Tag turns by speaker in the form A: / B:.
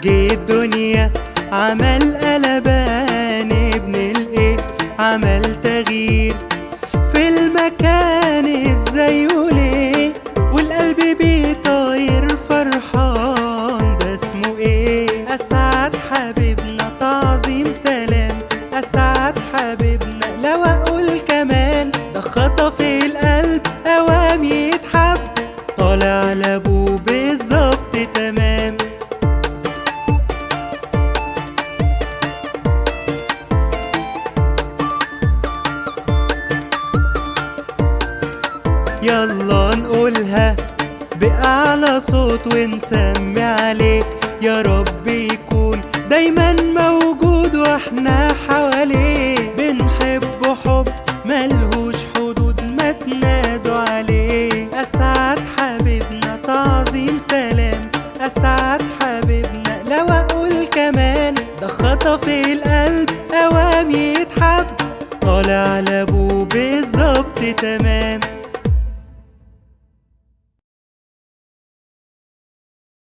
A: جه الدنيا عمل قلبان، ابن الايه عمل تغيير في المكان، ازاي وليه والقلب بيطاير فرحان، ده اسمه ايه؟ اسعد حبيبنا تعظيم سلام، اسعد حبيبنا لو اقول كمان، ده خطف القلب اوام يتحب، طالع لابوه بالظبط تمام. يلا نقولها بأعلى صوت ونسمي عليه، يا رب يكون دايما موجود واحنا حواليه، بنحبه حب ملهوش حدود ما تنادوا عليه. أسعد حبيبنا تعظيم سلام، أسعد حبيبنا لو أقول كمان، ده خطف القلب أوام يتحب، طالع لابوه بالظبط تمام.